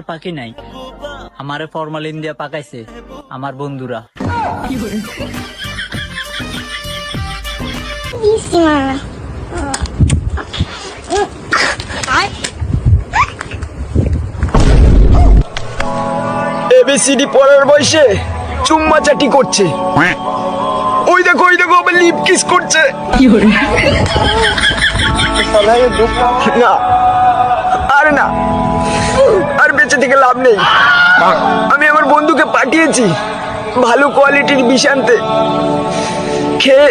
পাকি নাই, আমারে ফরমালিন দিয়ে পাকাইছে আমার বন্ধুরা। এবিসিডি পড়ার বয়সে চুম্মা চাটি করছে। ওই দেখো আবার লিপ কিস করছে। না আরে না, আর বেঁচে থেকে লাভ নেই। আমি আমার বন্ধুকে পাঠিয়েছি ভালো কোয়ালিটির বিষ আনতে। খেয়ে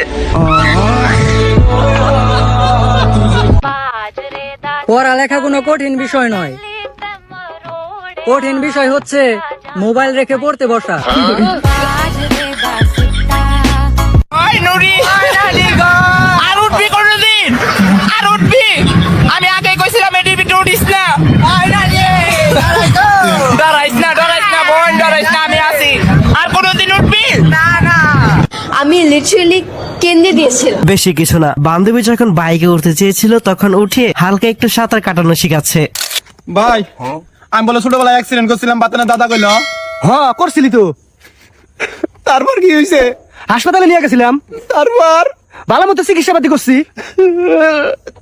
পড়ালেখা কোনো কঠিন বিষয় নয়, কঠিন বিষয় হচ্ছে মোবাইল রেখে পড়তে বসা। আমি আগে কইছিলাম এডিবিটি উঠিস না, ডরাইস না বোন, ডরাইস না, আমি আছি। আর কোনোদিন উঠবি না? আমি লিটারালি কেঁদে দিয়েছিলাম। বেশি কিছু না, বান্ধবী যখন বাইকে উঠতে চেয়েছিল তখন উঠিয়ে হালকা একটু সাঁতার কাটানো শিখাচ্ছে। ভাই আমি বলে ছোটবেলায় অ্যাক্সিডেন্ট করছিলাম, বাতানে দাদা কইল। হ্যাঁ করছিলি তো, তারপর কি হয়েছে? হাসপাতালে নিয়ে গেছিলাম, তারপর ভালো মতো চিকিৎসা পাতি করছি,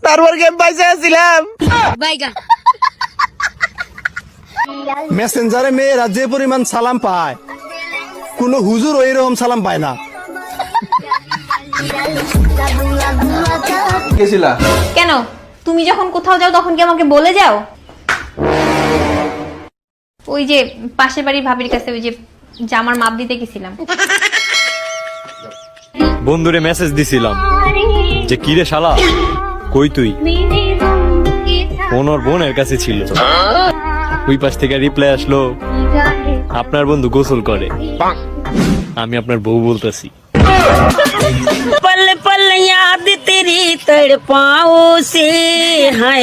তারপর কি আমি বাইসে আছিলাম। মেসেঞ্জারে মেয়েরা যে পরিমাণ সালাম পায়, কোন হুজুর ওই রকম সালাম পায় না। কেন তুমি যখন কোথাও যাও তখন কি আমাকে বলে যাও? ওই যে পাশের বাড়ির ভাবির কাছে ওই যে জামার মাপ দিতে গেছিলাম। বন্ধুরে মেসেজ দিছিলাম যে কিরে শালা কই তুই, ওর বোনের কাছে ছিল। ওই পাশ থেকে রিপ্লাই আসলো আপনার বন্ধু গোসল করে। আমি আপনার বউ বলতেছি। पल पल याद तेरी तड़पाओ से है,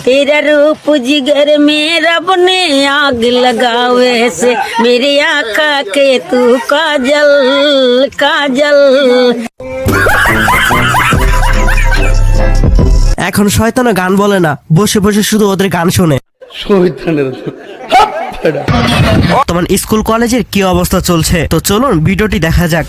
तेरा रूप जिगर में रब ने आग लगावे से, मेरे आका के तू काजल काजल। এখন শয়তানও গান বলে না, বসে বসে শুধু ওদের গান শোনে। তোমার স্কুল কলেজের কি অবস্থা চলছে, তো চলুন ভিডিওটি দেখা যাক।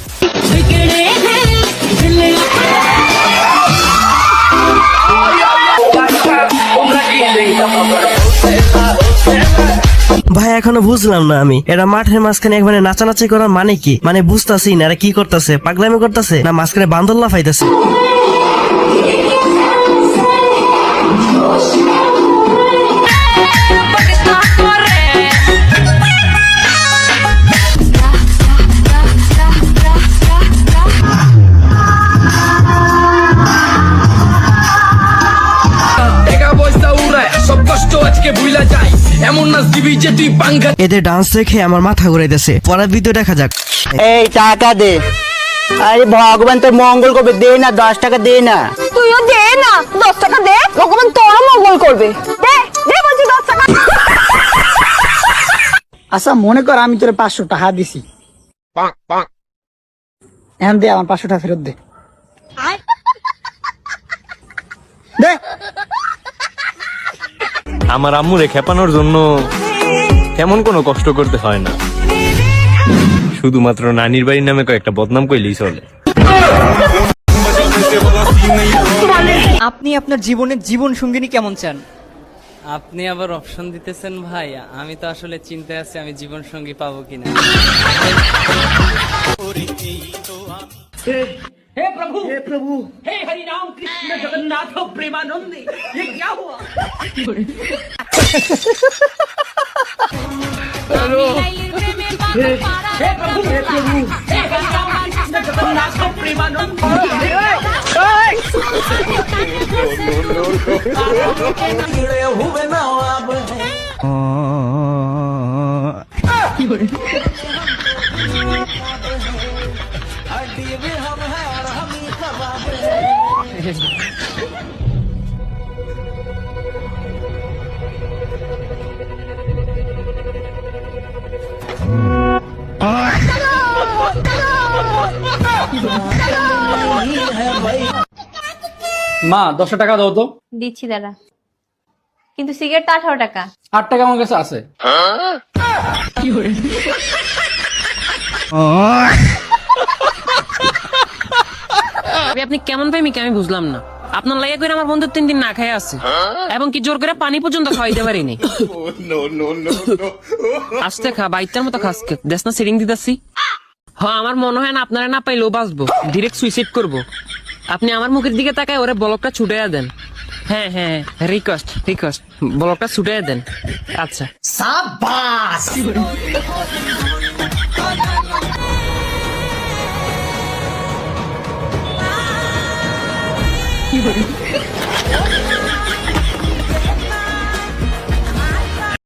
ভাই এখনো বুঝলাম না আমি, এরা মাঠের মাঝখানে একবারে নাচানাচি করার মানে কি? মানে বুঝতাছি না এরা কি করতেছে, পাগলামি করতেছে না মাঝখানে বান্দর লাফাইতেছে। এদের ডান্স দেখে আমার মাথা ঘুরাইতেছে। পরের ভিডিও দেখা যাক। এই টাকা দে, আরে ভগবান তোর মঙ্গল করবে, দে না 10 টাকা দে না। তুইও দে না 10 টাকা দে, ভগবান তোরও মঙ্গল করবে। দে দে বলছি 10 টাকা। আচ্ছা মনে কর আমি তোর 500 টাকা দিছি, এখন দে আমার 500 টাকা ফেরত দে। দে। আমার আম্মুরে খেপানোর জন্য তেমন কোনো কষ্ট করতে হয় না, শুধুমাত্র নানির বাড়ির নামে কয়েকটা বদনাম কইলেই চলে। আপনি আপনার জীবনের জীবন সঙ্গিনী কেমন চান? আপনি আবার অপশন দিতেছেন ভাই, আমি তো আসলে চিন্তায় আছি আমি জীবন সঙ্গী পাবো কিনা। हे प्रभु हे हरि राम कृष्ण जगन्नाथ प्रेमानंद, ये क्या हुआ? हेलो हे प्रभु हे हरि राम कृष्ण जगन्नाथ प्रेमानंद। মা 10 টাকা দাও তো। দিচ্ছি দাদা। কিন্তু সিগারেট তো 18 টাকা। 8 টাকা আমার কাছে আছে। আপনি কেমন প্রেমিক আমি বুঝলাম না। আপনার লাইয়া করে আমার বন্ধু 3 দিন না খেয়ে আছে, এবং কি জোর করে পানি পর্যন্ত খাওয়াইতে পারিনি। আস্তে খা, বাইতের মতো খাসকে দেশ না সিরিং দিতেছি। হ্যাঁ, আমার মনে হয় না আপনারা না পাইলেও বাঁচবো, ডিরেক্ট সুইসাইড করব। আপনি আমার মুখের দিকে তাকায় ওরে ব্লকটা ছুটাইয়া দেন। হ্যাঁ হ্যাঁ, রিকোয়েস্ট ব্লকটা ছুটাইয়া দেন। আচ্ছা সাবাস।